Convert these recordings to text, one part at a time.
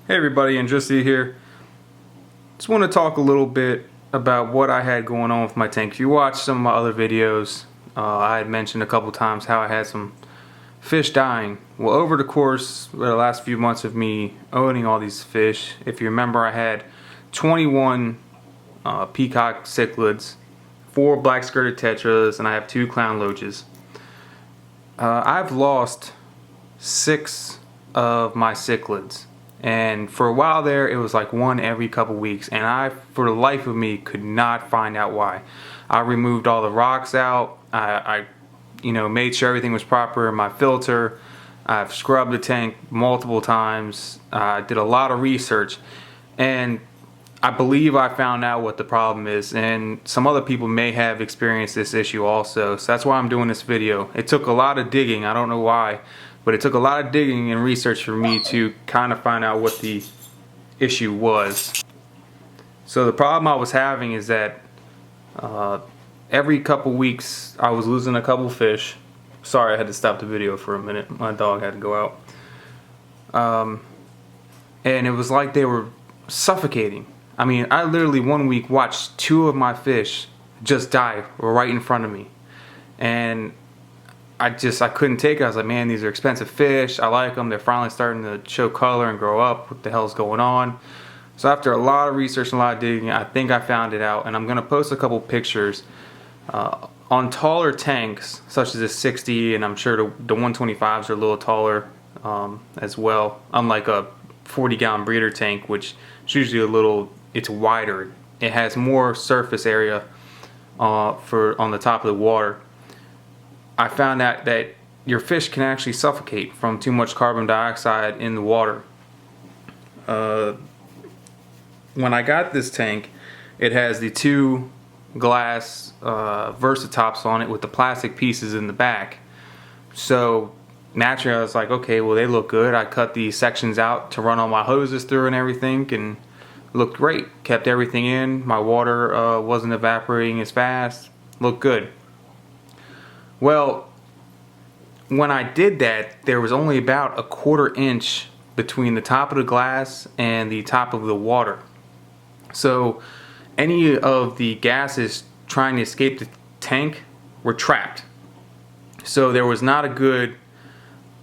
Hey everybody, Andrisi here. Just want to talk a little bit about what I had going on with my tank. If you watched some of my other videos, I had mentioned a couple times how I had some fish dying. Well, over the course of the last few months of me owning all these fish, if you remember, I had 21 peacock cichlids, 4 black skirted tetras, and I have 2 clown loaches. I've lost 6 of my cichlids. And for a while there, it was like one every couple weeks, and I, for the life of me, could not find out why. I removed all the rocks out. I made sure everything was proper in my filter. I've scrubbed the tank multiple times. I did a lot of research, and I believe I found out what the problem is. And some other people may have experienced this issue also. So that's why I'm doing this video. It took a lot of digging. I don't know why. But it took a lot of digging and research for me to kind of find out what the issue was. So the problem I was having is that every couple weeks I was losing a couple fish. Sorry, I had to stop the video for a minute. My dog had to go out. And it was like they were suffocating. I mean, I literally one week watched 2 of my fish just die right in front of me. And I couldn't take it. I was like, man, these are expensive fish. I like them. They're finally starting to show color and grow up. What the hell's going on? So after a lot of research and a lot of digging, I think I found it out. And I'm going to post a couple pictures on taller tanks, such as a 60, and I'm sure the 125s are a little taller as well. Unlike a 40-gallon breeder tank, which is usually it's wider. It has more surface area on the top of the water. I found out that your fish can actually suffocate from too much carbon dioxide in the water. When I got this tank, it has the 2 glass Versatops on it with the plastic pieces in the back. So naturally I was like, okay, well, they look good. I cut these sections out to run all my hoses through and everything, and looked great. Kept everything in. My water wasn't evaporating as fast. Looked good. Well, when I did that, there was only about a 1/4 inch between the top of the glass and the top of the water. So any of the gases trying to escape the tank were trapped. So there was not a good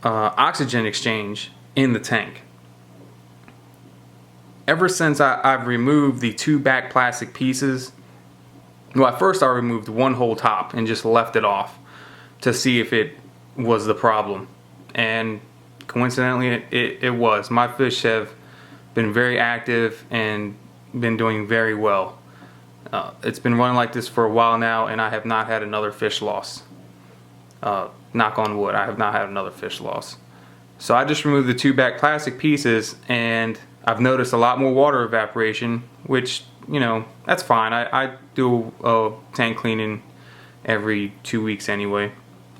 oxygen exchange in the tank. Ever since I've removed the 2 back plastic pieces, well, at first I removed one whole top and just left it off to see if it was the problem, and coincidentally it was. My fish have been very active and been doing very well. It's been running like this for a while now, and I have not had another fish loss. Knock on wood, I have not had another fish loss. So I just removed the 2 back plastic pieces, and I've noticed a lot more water evaporation, which, that's fine. I do a tank cleaning every 2 weeks anyway,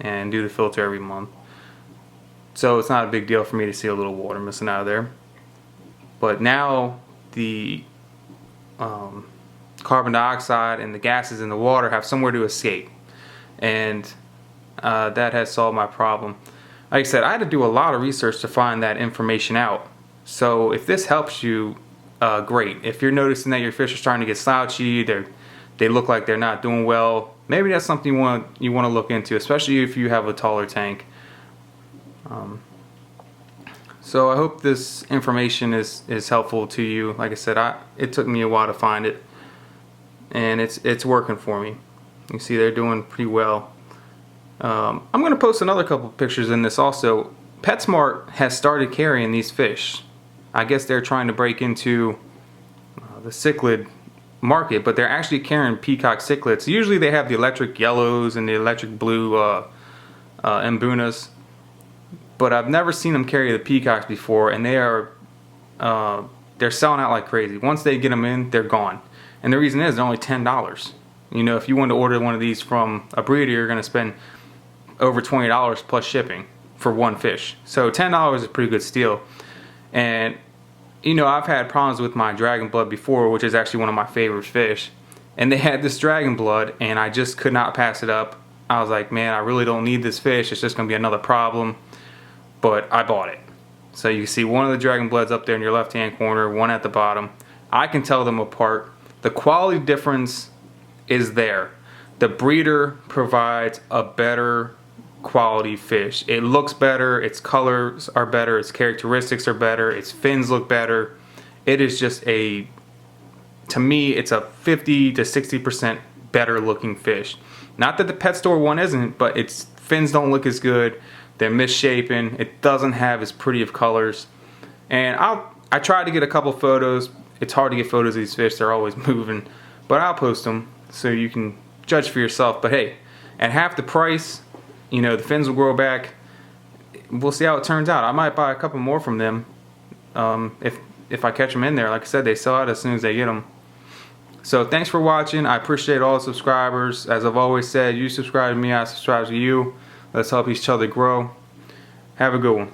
and do the filter every month. So it's not a big deal for me to see a little water missing out of there. But now the carbon dioxide and the gases in the water have somewhere to escape. And that has solved my problem. Like I said, I had to do a lot of research to find that information out. So if this helps you, great. If you're noticing that your fish are starting to get slouchy, they look like they're not doing well, maybe that's something you want to look into, especially if you have a taller tank. So I hope this information is helpful to you. Like I said, it took me a while to find it, and it's working for me. You see they're doing pretty well. I'm going to post another couple pictures in this also. PetSmart has started carrying these fish. I guess they're trying to break into the cichlid market, but they're actually carrying peacock cichlids. Usually they have the electric yellows and the electric blue Mbunas, but I've never seen them carry the peacocks before, and they're selling out like crazy. Once they get them in, they're gone. And the reason is they're only $10. If you want to order one of these from a breeder, you're going to spend over $20 plus shipping for one fish. So $10 is a pretty good steal. And I've had problems with my dragon blood before, which is actually one of my favorite fish. And they had this dragon blood, and I just could not pass it up. I was like, man, I really don't need this fish. It's just going to be another problem. But I bought it. So you see one of the dragon bloods up there in your left hand corner, one at the bottom. I can tell them apart. The quality difference is there. The breeder provides a better quality fish. It looks better, its colors are better, its characteristics are better, its fins look better. It is just to me, it's a 50 to 60% better looking fish. Not that the pet store one isn't, but its fins don't look as good. They're misshapen. It doesn't have as pretty of colors. And I tried to get a couple photos. It's hard to get photos of these fish. They're always moving. But I'll post them so you can judge for yourself. But hey, at half the price, you know, the fins will grow back. We'll see how it turns out. I might buy a couple more from them if I catch them in there. Like I said, they sell out as soon as they get them. So thanks for watching. I appreciate all the subscribers. As I've always said, you subscribe to me, I subscribe to you. Let's help each other grow. Have a good one.